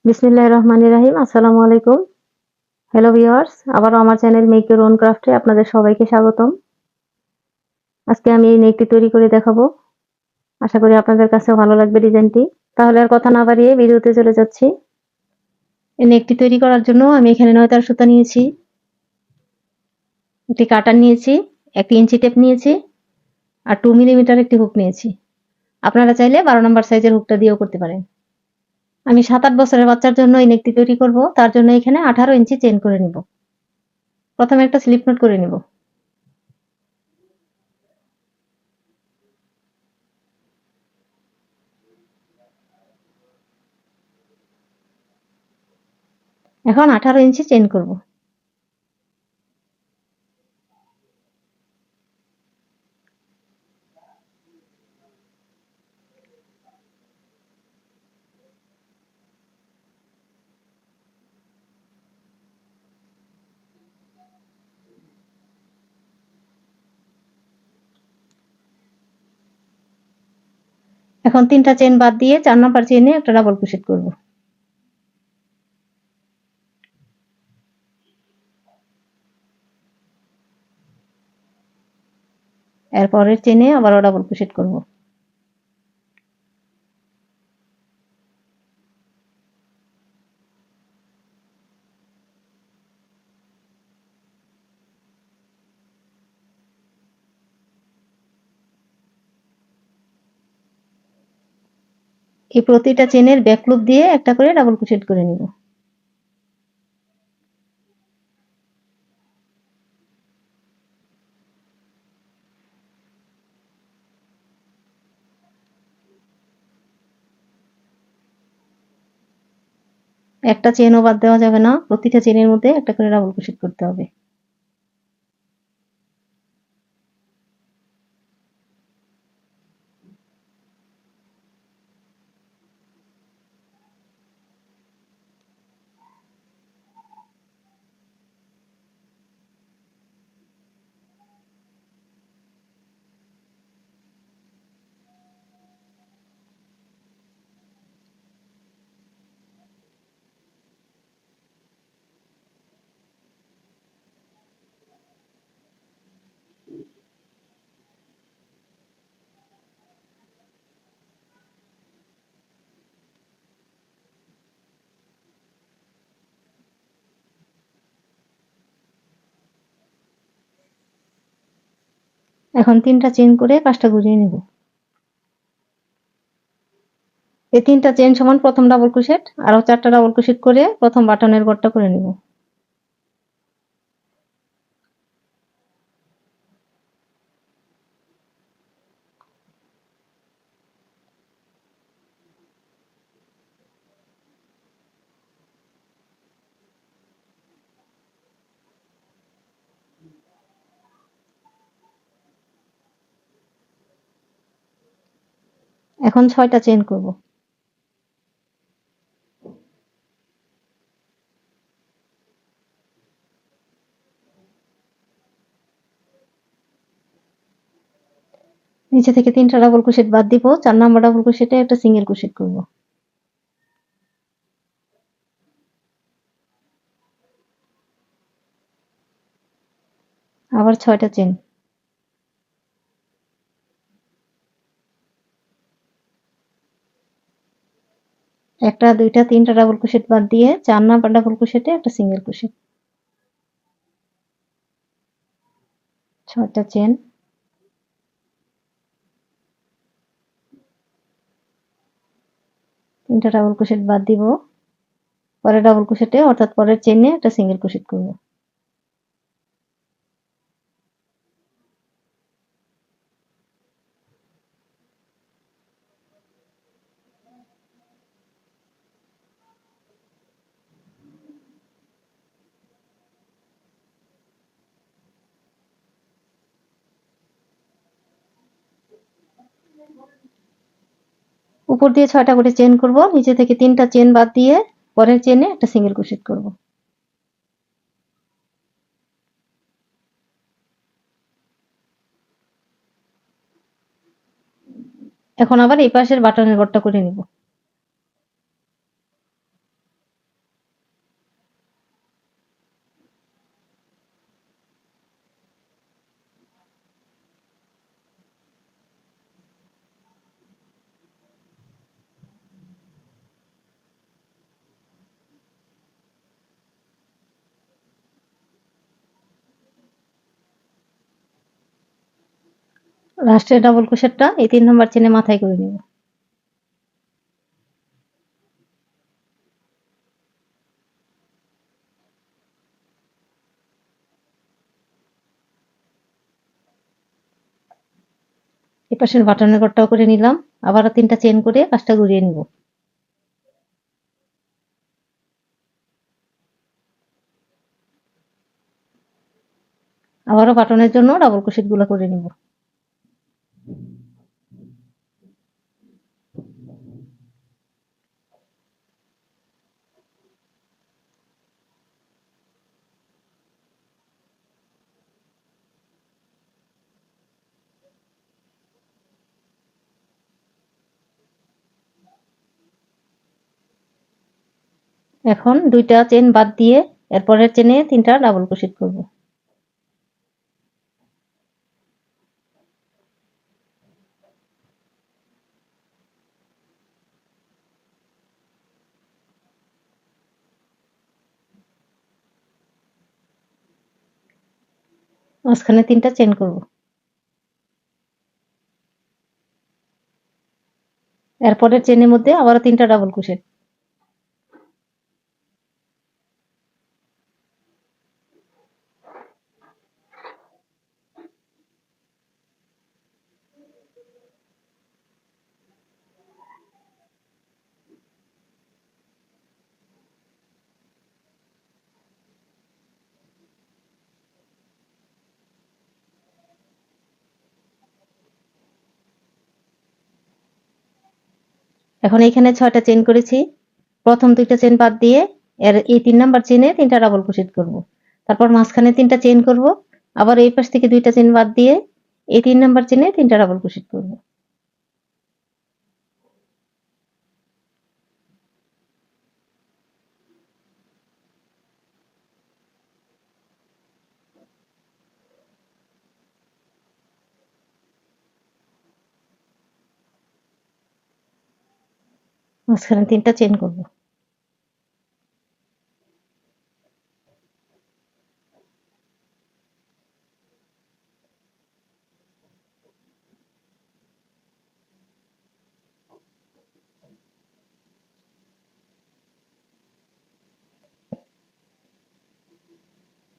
বিসমিল্লাহির রহমানির রহিম। আসসালামু আলাইকুম। হ্যালো ভিউয়ার্স, আবারও আমার চ্যানেল মেক ইওর ওন ক্রাফটে আপনাদের সবাইকে স্বাগতম। আজকে আমি এই নেকটি তৈরি করে দেখাবো। আশা করি আপনাদের কাছেও ভালো লাগবে ডিজাইনটি। তাহলে আর কথা না বাড়িয়ে ভিডিওতে চলে যাচ্ছি। এই নেকটি তৈরি করার জন্য আমি এখানে 9 তার সুতা নিয়েছি, একটি কাটার নিয়েছি, একটি ইঞ্চি টেপ নিয়েছি আর 2 মিলিমিটার একটি হুক নিয়েছি। আপনারা চাইলে 12 নম্বর সাইজের হুকটা দিয়েও করতে পারেন। আমি 7-8 বছরের বাচ্চার জন্য এই নেকটি তৈরি করব, তার জন্য এখানে 18 ইঞ্চি চেইন করে নিব। প্রথমে একটা স্লিপ নোট করে নিব। এখন 18 ইঞ্চি চেইন করব। এখন 3টা চেইন বাদ দিয়ে 4 নাম্বার চেইনে একটা ডাবল ক্রোশেট করব। এর পরের চেইনে আবারও ডাবল ক্রোশেট করব। এই প্রতিটা চেইনের ব্যাক লুপ দিয়ে একটা করে ডাবল ক্রোশেট করে নিব। একটা চেইনও বাদ দেওয়া যাবে না, প্রতিটা চেইনের মধ্যে একটা করে ডাবল ক্রোশেট করতে হবে। এখন 3টা চেইন করে কাজটা গুজিয়ে নিব। এই 3টা চেইন সমান প্রথম ডাবল ক্রোশেট, আরো 4টা ডাবল ক্রোশেট করে প্রথম বাটনের ঘরটা করে নিব। এখন 6টা চেইন করব। নিচে থেকে 3টা ডাবল ক্রোশেট বাদ দিব, 4 নাম্বার ডাবল ক্রোশেটে একটা সিঙ্গেল ক্রোশেট করব। আবার 6টা চেইন। একটা, দুইটা, 3টা ডাবল ক্রোশেট বাদ দিয়ে 4 নাম্বার ডাবল ক্রোশেটে একটা সিঙ্গেল ক্রোশেট। 6টা চেইন। 3টা ডাবল ক্রোশেট বাদ দিব, পরের ডাবল ক্রোশেটে অর্থাৎ পরের চেইনে একটা সিঙ্গেল ক্রোশেট করব। উপর দিয়ে 6টা করে চেইন করব, নিচে থেকে 3টা চেইন বাদ দিয়ে পরের চেইনে একটা সিঙ্গেল ক্রোশেট করব। এখন আবার এই পাশের বাটনের ঘরটা করে নিব। লাস্টের ডাবল ক্রোশেটটা এই 3 নাম্বার চেনে মাথায় করে নেব। এই পাশের বাটনের ঘরটাও করে নিলাম, আবারও 3টা চেন করে কাজটা ঘুরিয়ে নিব। আবারও বাটনের জন্য ডাবল ক্রোশেট গুলো করে নিব। এখন 2টা চেন বাদ দিয়ে এরপরের চেনে 3টা ডাবল ক্রোশেট করব। মাঝখানে 3টা চেন করব। এরপরের চেনের মধ্যে আবারও 3টা ডাবল ক্রোশেট। এখন এখানে 6টা চেন করেছি, প্রথম 2টা চেন বাদ দিয়ে এর এই 3 নাম্বার চেনে 3টা ডাবল ক্রোশেট করব। তারপর মাঝখানে 3টা চেন করব, আবার এই পাশ থেকে 2টা চেন বাদ দিয়ে এই 3 নাম্বার চেনে 3টা ডাবল ক্রোশেট করব। মাঝখানে 3টা চেন করব।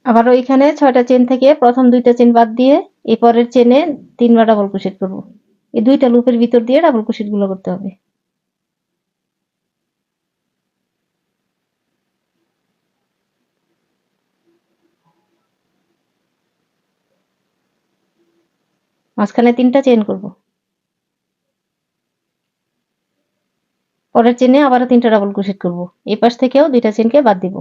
আবারও এখানে 6টা চেন থেকে প্রথম 2টা চেন বাদ দিয়ে এই পরের চেনে 3বার ডাবল ক্রোশেট করব। এই 2টা লুপের ভিতর দিয়ে ডাবল ক্রোশেট গুলো করতে হবে। মাঝখানে 3টা চেন করব। পরের চেনে আবারও 3টা ডাবল ক্রোশেট করব। এই পাশ থেকেও 2টা চেনকে বাদ দিব।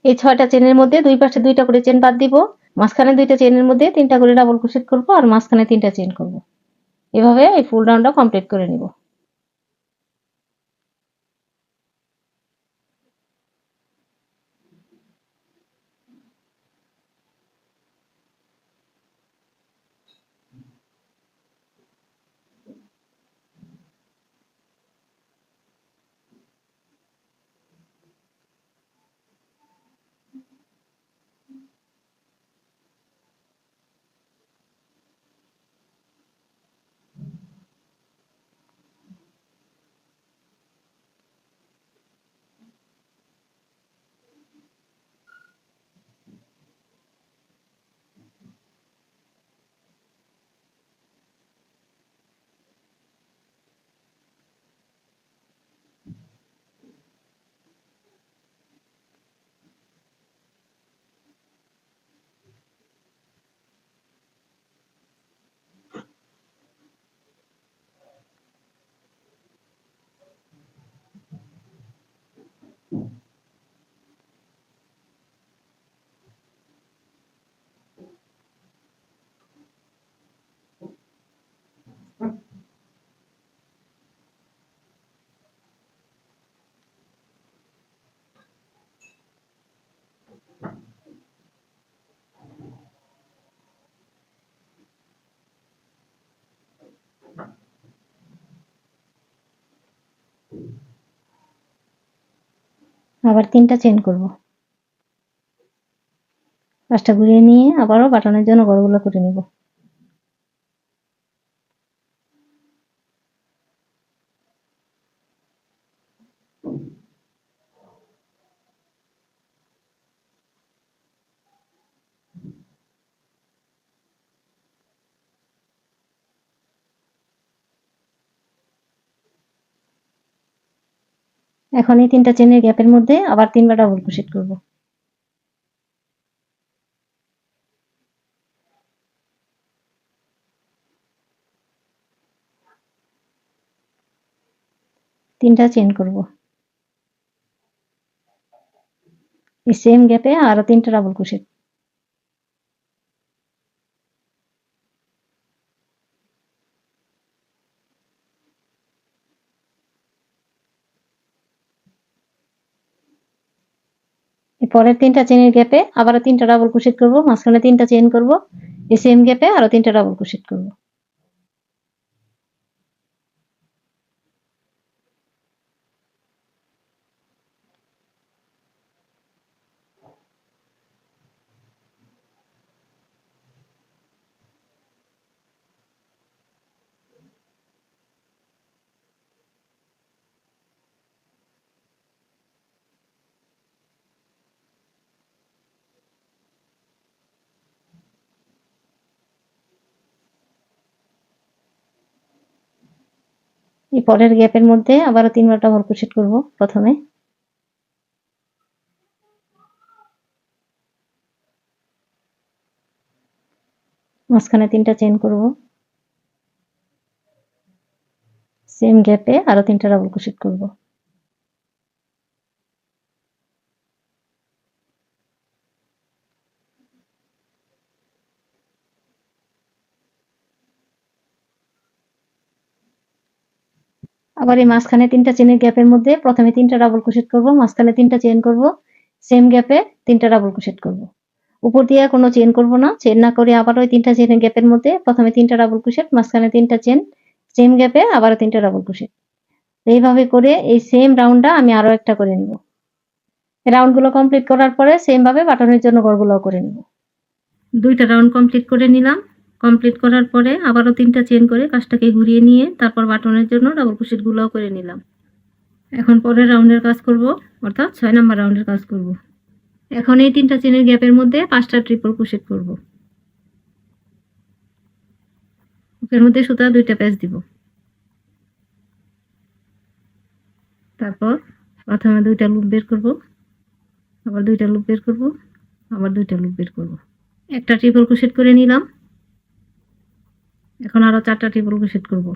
এই 6টা চেনের মধ্যে দুই পাশে 2টা করে চেন বাদ দিব, মাঝখানে 2টা চেনের মধ্যে 3টা করে ডাবল ক্রোশেট করব আর মাঝখানে 3টা চেন করব। এভাবে এই ফুল রাউন্ডটা কমপ্লিট করে নিব। আবার 3টা চেইন করব। পাঁচটা ঘুরিয়ে নিয়ে আবারও বাটনের জন্য ঘরগুলো করে নিব। এখন এই 3টা চেনের গ্যাপের মধ্যে আবার 3বার ডাবল ক্রোশেট করব। তিনটা চেন করব। এই সেম গ্যাপে আরো 3টা ডাবল ক্রোশেট। পরের 3টা চেনের গ্যাপে আবারো 3টা ডাবল ক্রোশেট করব, মাঝখানে 3টা চেন করব, এই সেম গ্যাপে আরো 3টা ডাবল ক্রোশেট করব। এই পরের গ্যাপের মধ্যে আবারো 3বার ডাবল ক্রোশেট করব প্রথমে। মাঝখানে 3টা চেন করব, সেম গ্যাপে আরো 3টা ডাবল ক্রোশেট করব। আবার এই মাঝখানে 3টা চেনের গ্যাপের মধ্যে প্রথমে 3টা ডাবল ক্রোশেট করব, মাঝখানে 3টা চেন করব, সেম গ্যাপে 3টা ডাবল ক্রোশেট করব। উপর দিয়ে কোনো চেন করব না, চেন না করে আবার ওই 3টা চেনের গ্যাপের মধ্যে প্রথমে 3টা ডাবল ক্রোশেট, মাঝখানে 3টা চেন, সেম গ্যাপে আবারো 3টা ডাবল ক্রোশেট। এইভাবে করে এই সেম রাউন্ডটা আমি আরো একটা করে নিব। রাউন্ড গুলো কমপ্লিট করার পরে সেম ভাবে বাটনের জন্য ঘরগুলো করে নিব। 2টা রাউন্ড কমপ্লিট করে নিলাম। কমপ্লিট করার পরে আবারও 3টা চেন করে কাজটাকে ঘুরিয়ে নিয়ে তারপর বাটনের জন্য ডাবল ক্রোশেট গুলোও করে নিলাম। এখন পরের রাউন্ডের কাজ করব, অর্থাৎ 6 নাম্বার রাউন্ডের কাজ করব। এখন এই 3টা চেনের গ্যাপের মধ্যে 5টা ট্রিপল ক্রোশেট করব। এর মধ্যে সুতা 2টা প্যাচ দিব। তারপর প্রথমে 2টা লুপ বের করব, আবার 2টা লুপ বের করব, আবার 2টা লুপ বের করব। একটা ট্রিপল ক্রোশেট করে নিলাম। এখন আরো 4টা ট্রিপল ক্রোশেট করব।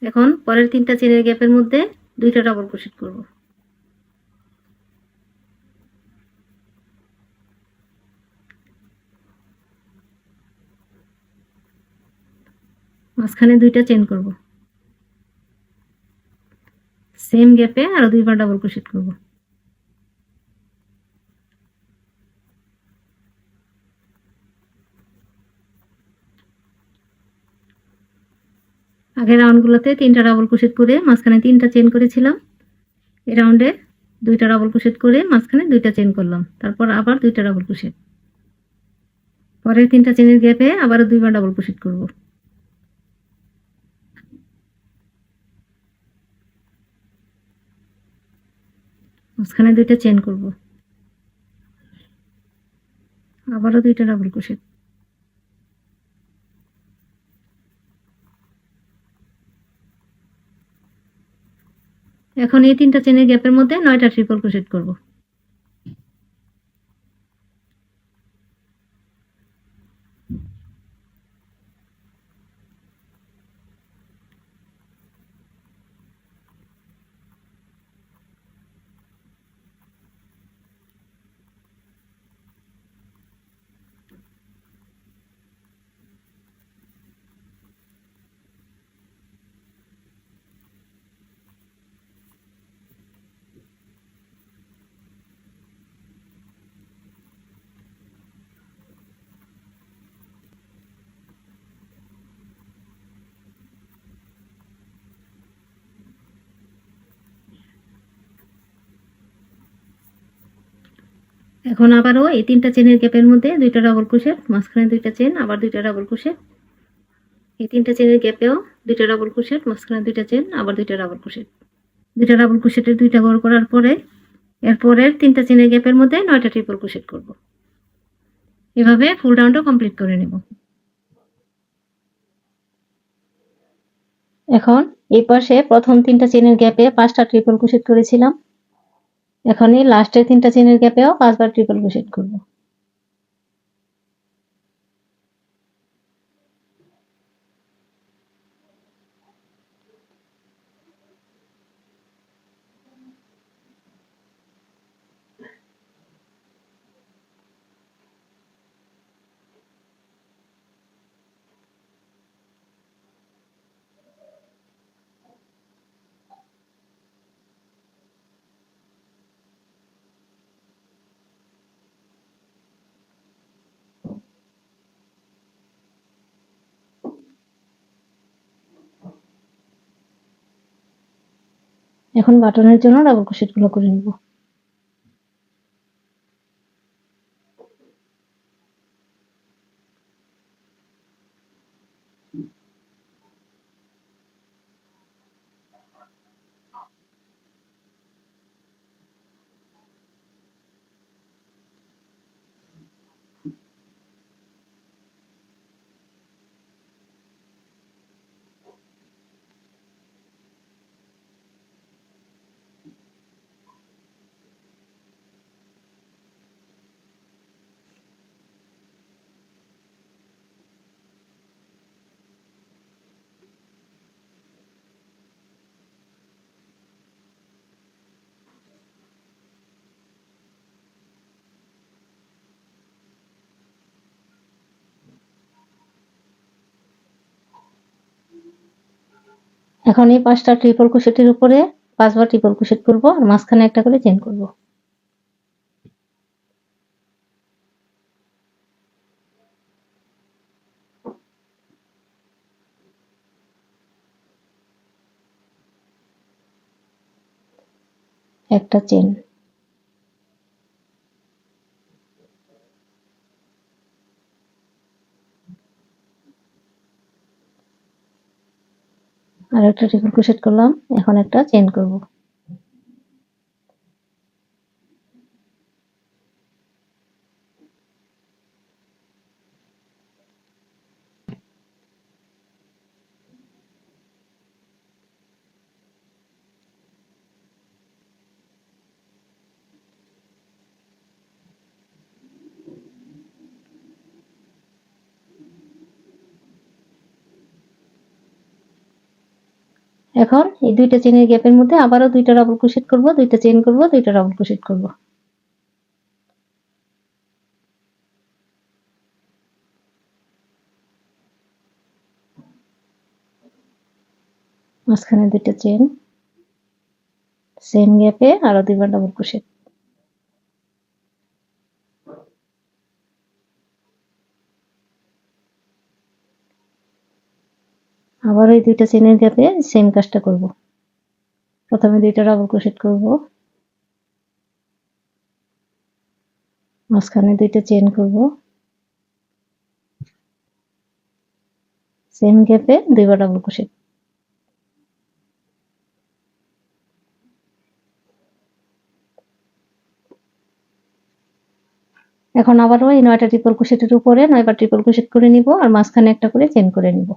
এখন পরের 3টা চেনের গ্যাপের মধ্যে 2টা ডাবল ক্রোশেট করব। মাঝখানে 2টা চেন করব, সেম গ্যাপে আরো 2বার ডাবল ক্রোশেট করব। আগের রাউন্ডগুলোতে 3টা ডাবল ক্রোশেট করে মাঝখানে 3টা চেন করেছিলাম। এই রাউন্ডে 2টা ডাবল ক্রোশেট করে মাঝখানে 2টা চেন করলাম, তারপর আবার 2টা ডাবল ক্রোশেট। পরের 3টা চেনের গ্যাপে আবারও 2বার ডাবল ক্রোশেট করব। মাঝখানে 2টা চেন করব, আবারও 2টা ডাবল ক্রোশেট। এখন এই 3টা চেনের গ্যাপের মধ্যে 9টা ট্রিপল ক্রোশেট করব। এখন আবারও এই 3টা চেনের গ্যাপের মধ্যে 2টা ডাবল ক্রোশেট, মাঝখানে 2টা চেন, আবার 2টা ডাবল ক্রোশেট। এই 3টা চেনের গ্যাপেও 2টা ডাবল ক্রোশেট, মাঝখানে 2টা চেন, আবার 2টা ডাবল ক্রোশেট। 2টা ডাবল ক্রোশেটের 2টা ঘর করার পরে এরপরের 3টা চেনের গ্যাপের মধ্যে 9টা ট্রিপল ক্রোশেট করব। এভাবে ফুল রাউন্ডও কমপ্লিট করে নেব। এখন এই পাশে প্রথম 3টা চেনের গ্যাপে 5টা ট্রিপল ক্রোশেট করেছিলাম। এখন এই লাস্টের 3টা চেনের গ্যাপেও 5 বার ট্রিপল ক্রোশেট করব। এখন বাটনের জন্য ডাবল ক্রোশেট গুলো করে নিব। এখন এই 5টা ট্রিপল ক্রোশেটের উপরে 5 বার ট্রিপল ক্রোশেট করব আর মাঝখানে একটা করে চেন করব। একটা চেন, আর একটা ট্রিপল ক্রোশেট করলাম। এখন একটা চেন করব। এখন এই 2টা চেনের গ্যাপের মধ্যে আবারও 2টা ডাবল ক্রোশেট করব, 2টা চেন করব, 2টা ডাবল ক্রোশেট করব। মাঝখানে 2টা চেন, সেম গ্যাপে আরো 2বার ডাবল ক্রোশেট। আবার ওই 2টা চেনের গ্যাপে সেম কাজটা করব। প্রথমে 2টা ডাবল ক্রোশেট করব, মাঝখানে 2টা চেন করব, সেম গ্যাপে 2বার ডাবল ক্রোশেট। এখন আবারও এই 9টা ট্রিপল ক্রোশেটের উপরে 9 বার ট্রিপল ক্রোশেট করে নিব আর মাঝখানে একটা করে চেন করে নিব।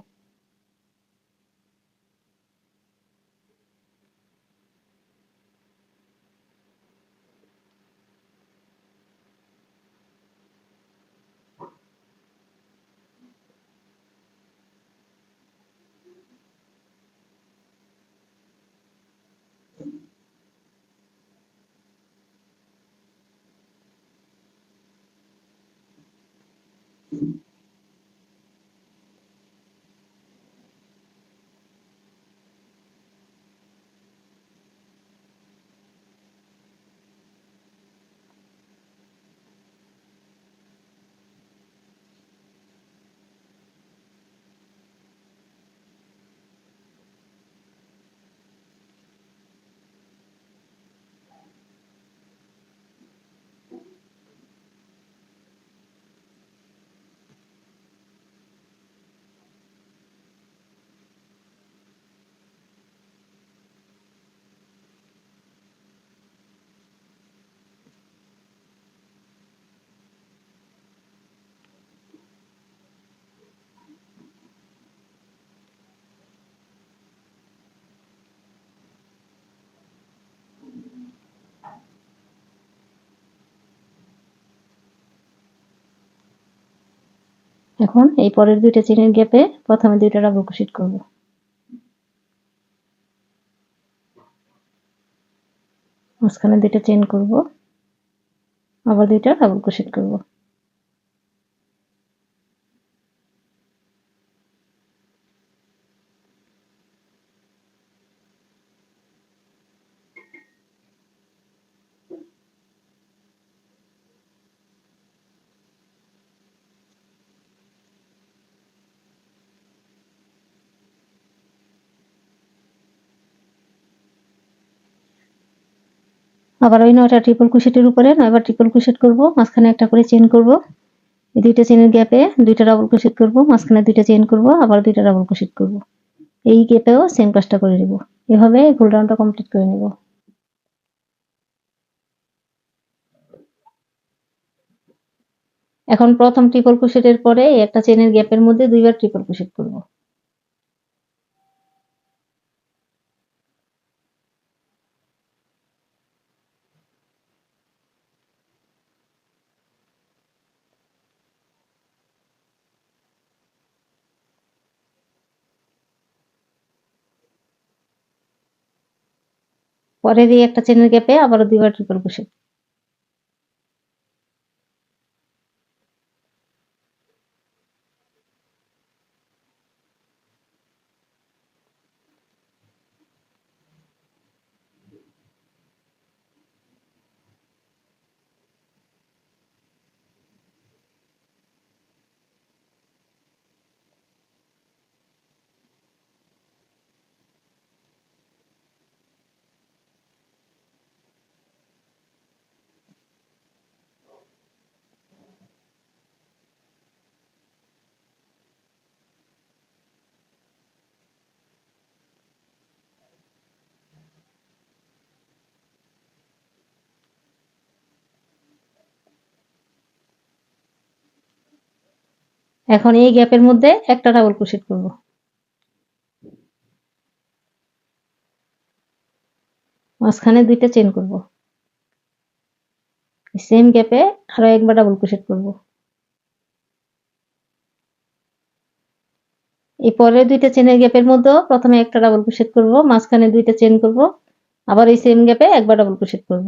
এখন এই পরের দুইটা চেনের গ্যাপে প্রথমে দুইটা ডাবল ক্রোশেট করব, মাঝখানে দুইটা চেন করব, আবার দুইটা ডাবল ক্রোশেট করব। আবার ওই 9টা ট্রিপল ক্রোশেটের উপরে 9বার ট্রিপল ক্রোশেট করব, মাঝখানে একটা করে চেন করব, এই দুইটা চেনের গ্যাপে দুইটা ডাবল ক্রোশেট করব, মাঝখানে দুইটা চেন করব, আবার দুইটা ডাবল ক্রোশেট করব। এই গ্যাপেও সেম কাজটা করে নেব। এভাবে ফুল রাউন্ডটা কমপ্লিট করে নেব। এখন প্রথম ট্রিপল ক্রোশেটের পরে একটা চেনের গ্যাপের মধ্যে দুইবার ট্রিপল ক্রোশেট করব। পরের এই একটা চেনের গ্যাপে আবারও দুইবার ট্রিপল ক্রোশেট। এখন এই গ্যাপের মধ্যে একটা ডাবল ক্রোশেট করব, মাঝখানে দুইটা চেন করব, সেম গ্যাপে আরো একবার ডাবল ক্রোশেট করব। এই পরের দুইটা চেনের গ্যাপের মধ্যে প্রথমে একটা ডাবল ক্রোশেট করব, মাঝখানে দুইটা চেন করব, আবার এই সেম গ্যাপে একবার ডাবল ক্রোশেট করব।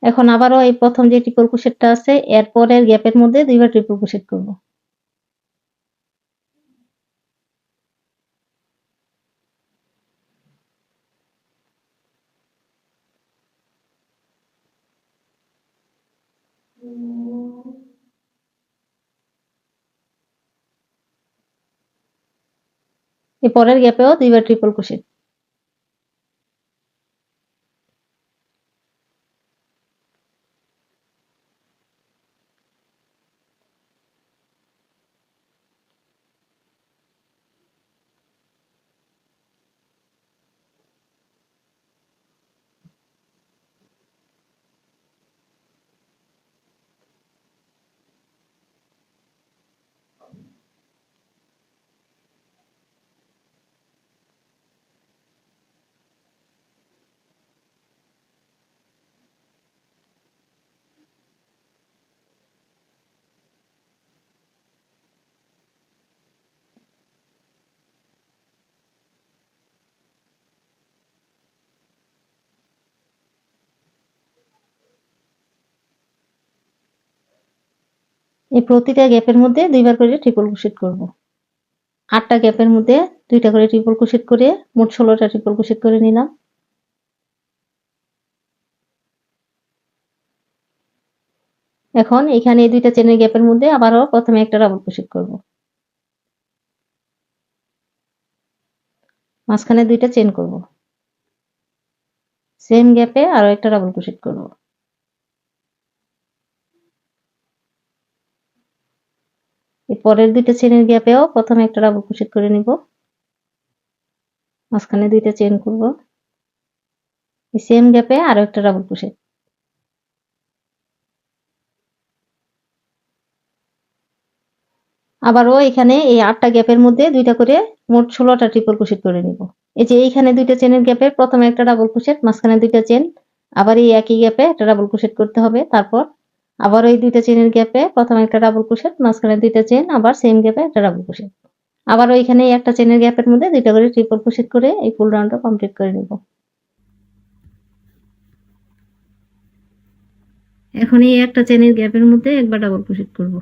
এখন আবারও এই প্রথম যে ট্রিপল ক্রোশেটটা আছে এর পরের গ্যাপের মধ্যে দুইবার ট্রিপল ক্রোশেট করব। এই পরের গ্যাপেও দুইবার ট্রিপল ক্রোশেট। এই প্রতিটা গ্যাপের মধ্যে দুইবার করে ট্রিপল ক্রোশেট করব। 8টা গ্যাপের মধ্যে দুইটা করে ট্রিপল ক্রোশেট করে মোট 16টা ট্রিপল ক্রোশেট করে নিলাম। এখন এখানে এই দুইটা চেনের গ্যাপের মধ্যে আবারও প্রথমে একটা ডাবল ক্রোশেট করব, মাঝখানে দুইটা চেন করব, সেম গ্যাপে আরো একটা ডাবল ক্রোশেট করব। এই পরের দুইটা চেনের গ্যাপেও প্রথমে একটা ডাবল ক্রোশেট করে নিব, মাঝখানে দুইটা চেন করব, এই সেম গ্যাপে আরো একটা ডাবল ক্রোশেট। আবারও এখানে এই 8টা গ্যাপের মধ্যে 2টা করে মোট 16টা ট্রিপল ক্রোশেট করে নিব। এই যে এইখানে 2টা চেনের গ্যাপে প্রথমে একটা ডাবল ক্রোশেট, মাঝখানে 2টা চেন, আবার এই একই গ্যাপে একটা ডাবল ক্রোশেট করতে হবে। তারপর আবার ওই 2টা চেনের গ্যাপে প্রথমে একটা ডাবল ক্রোশেট, মাঝখানে 2টা চেন, আবার সেম গ্যাপে একটা ডাবল ক্রোশেট। আবার ওইখানে একটা চেনের গ্যাপের মধ্যে 2টা করে ট্রিপল ক্রোশেট করে এই ফুল রাউন্ডটা কমপ্লিট করে নিব। এখন এই একটা চেনের গ্যাপের মধ্যে একবার ডাবল ক্রোশেট করব,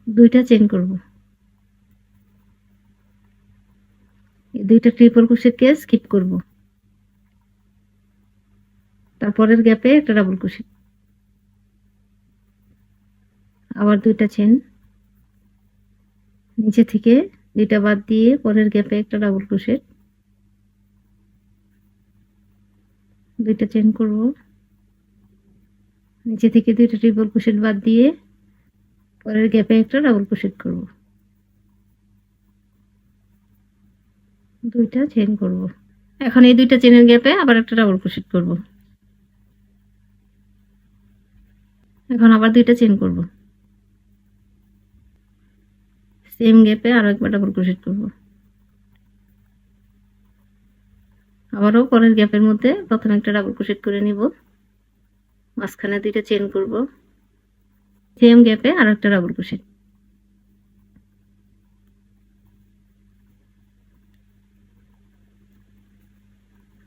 2টা চেন করব, এই 2টা ট্রিপল ক্রোশেটকে স্কিপ করব, তারপরের গ্যাপে একটা ডাবল ক্রোশেট, আবার 2টা চেন, নিচে থেকে 2টা বাদ দিয়ে পরের গ্যাপে একটা ডাবল ক্রোশেট, 2টা চেন করব, নিচে থেকে 2টা ট্রিপল ক্রোশেট বাদ দিয়ে পরের গ্যাপে একটা ডাবল ক্রোশেট করব, 2টা চেন করব। এখন এই 2টা চেনের গ্যাপে আবার একটা ডাবল ক্রোশেট করব, এখন আবার 2টা চেন করব, সেম গ্যাপে আরো একবার ডাবল ক্রোশেট করব, আবারও পরের গ্যাপের মধ্যে প্রথমে একটা ডাবল ক্রোশেট করে নিব, মাঝখানে 2টা চেন করব, সেম গ্যাপে আরো একটা ডাবল ক্রোশেট,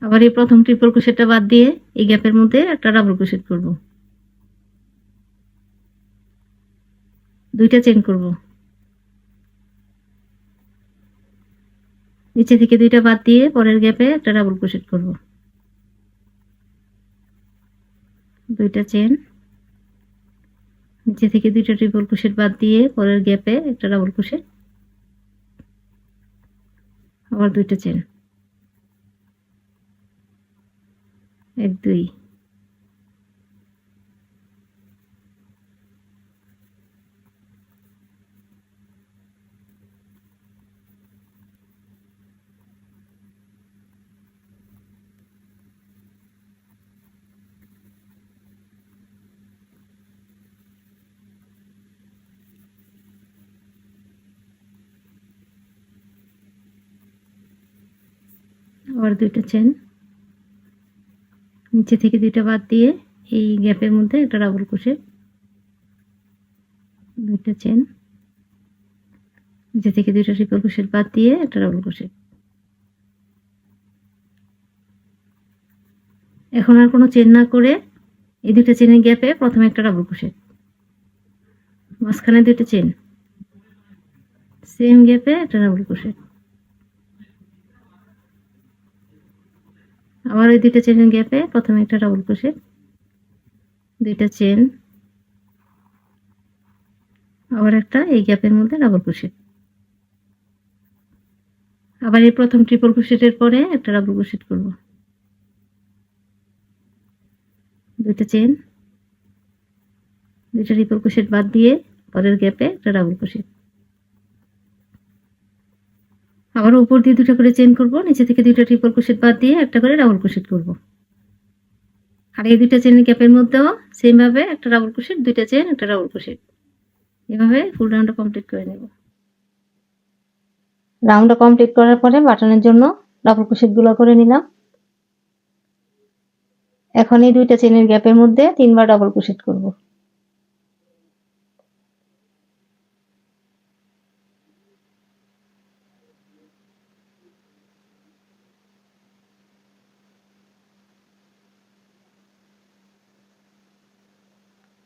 আবার এই প্রথম ট্রিপল ক্রোশেটটা বাদ দিয়ে এই গ্যাপের মধ্যে একটা ডাবল ক্রোশেট করব, 2টা চেন করব, নিচে থেকে 2টা বাদ দিয়ে পরের গ্যাপে একটা ডাবল ক্রোশেট করব, 2টা চেন, নিচে থেকে 2টা ট্রিপল ক্রোশেট বাদ দিয়ে পরের গ্যাপে একটা ডাবল ক্রোশেট, আবার 2টা চেন, 1 2, আবার 2টা চেন, নিচে থেকে 2টা বাদ দিয়ে এই গ্যাপের মধ্যে একটা ডাবল ক্রোশেট, 2টা চেন, নিচে থেকে 2টা ট্রিপল ক্রোশেট বাদ দিয়ে একটা ডাবল ক্রোশেট। এখন আর কোনো চেন না করে এই 2টা চেনের গ্যাপে প্রথমে একটা ডাবল ক্রোশেট, মাঝখানে 2টা চেন, সেম গ্যাপে একটা ডাবল ক্রোশেট, আবার ওই 2টা চেনের গ্যাপে প্রথমে একটা ডাবল ক্রোশেট, 2টা চেন, আবার একটা এই গ্যাপের মধ্যে ডাবল ক্রোশেট, আবার এই প্রথম ট্রিপল ক্রোশেটের পরে একটা ডাবল ক্রোশেট করব, 2টা চেন, 2টা ট্রিপল ক্রোশেট বাদ দিয়ে পরের গ্যাপে একটা ডাবল ক্রোশেট, আবার উপর দিয়ে 2টা করে চেন করব, নিচে থেকে 2টা ট্রিপল ক্রোশেট বাদ দিয়ে একটা করে ডাবল ক্রোশেট করব, আর এই 2টা চেনের গ্যাপের মধ্যেও সেম ভাবে একটা ডাবল ক্রোশেট, 2টা চেন, একটা ডাবল ক্রোশেট, এভাবে ফুল রাউন্ডটা কমপ্লিট করে নেব। রাউন্ডটা কমপ্লিট করার পরে বাটনের জন্য ডাবল ক্রোশেট গুলো করে নিলাম। এখন এই 2টা চেনের গ্যাপের মধ্যে 3বার ডাবল ক্রোশেট করব,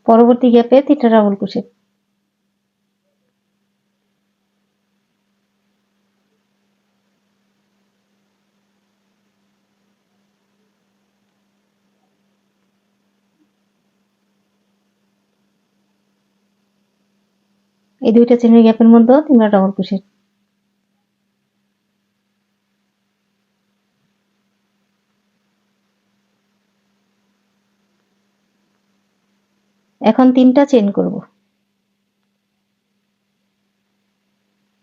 পরবর্তী গ্যাপে 3টা ডাবল ক্রোশেট, এই 2টা চেনের গ্যাপের মধ্যে 3বার ডাবল ক্রোশেট। এখন 3টা চেন করব,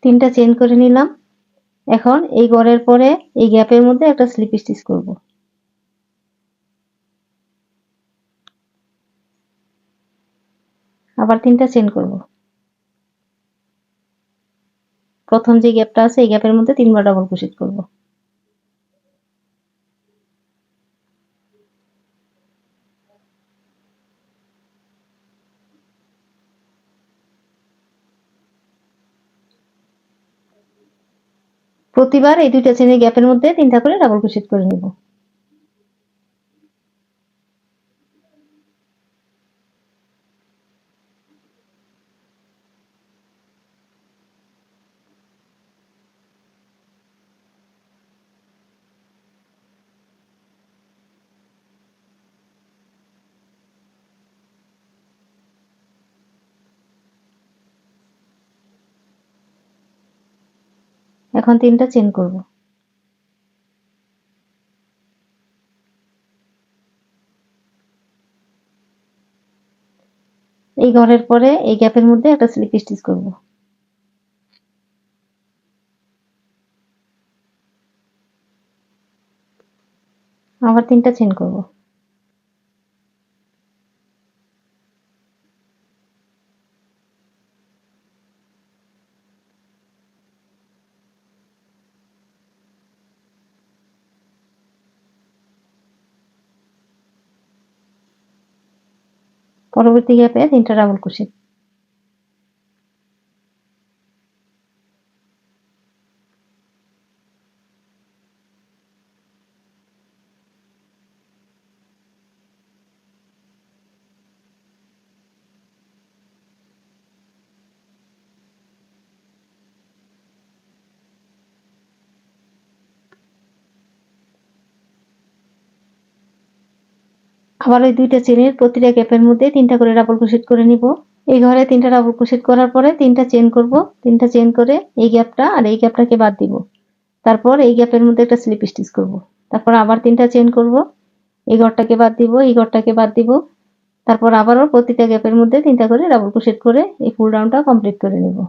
3টা চেন করে নিলাম। এখন এই ঘরের পরে এই গ্যাপের মধ্যে একটা স্লিপ স্টিচ করব, আবার 3টা চেইন করব। প্রথম যে গ্যাপটা আছে এই গ্যাপের মধ্যে 3 বার ডাবল ক্রোশেট করব। প্রতিবার এই দুইটা চেইনের গ্যাপের মধ্যে 3টা করে ডাবল ক্রোশেট করে নিব। এখন 3টা চেইন করব। এই ঘরের পরে এই গ্যাপের মধ্যে একটা স্লিপ স্টিচ করব। আবার 3টা চেইন করব। পরবর্তী গ্যাপে 3টা ডাবল ক্রোশেট। আবার ওই দুইটা চেইনের প্রতিটা গ্যাপের মধ্যে 3টা করে ডাবল ক্রোশেট করে নিব। এই ঘরে 3টা ডাবল ক্রোশেট করার পরে 3টা চেইন করব। 3টা চেইন করে এই গ্যাপটা আর এই গ্যাপটাকে বাদ দিব। তারপর এই গ্যাপের মধ্যে একটা স্লিপ স্টিচ করব। তারপর আবার 3টা চেইন করব। এই ঘরটাকে বাদ দিব, এই ঘরটাকে বাদ দিব। তারপর আবারও প্রতিটা গ্যাপের মধ্যে 3টা করে ডাবল ক্রোশেট করে এই ফুল রাউন্ডটা কমপ্লিট করে নিব।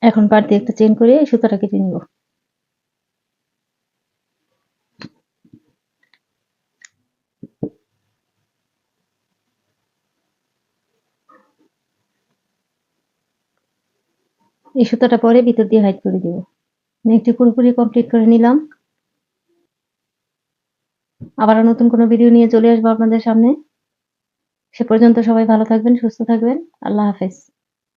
এখন পাট দিয়ে একটা চেইন করে এই সুতাটা কেটে নিব। এই সুতাটা পরে ভিতর দিয়ে হাইড করে দিব। নেকটি পুরোপুরি কমপ্লিট করে নিলাম। আবারও নতুন কোনো ভিডিও নিয়ে চলে আসবো আপনাদের সামনে। সে পর্যন্ত সবাই ভালো থাকবেন, সুস্থ থাকবেন। আল্লাহ হাফেজ।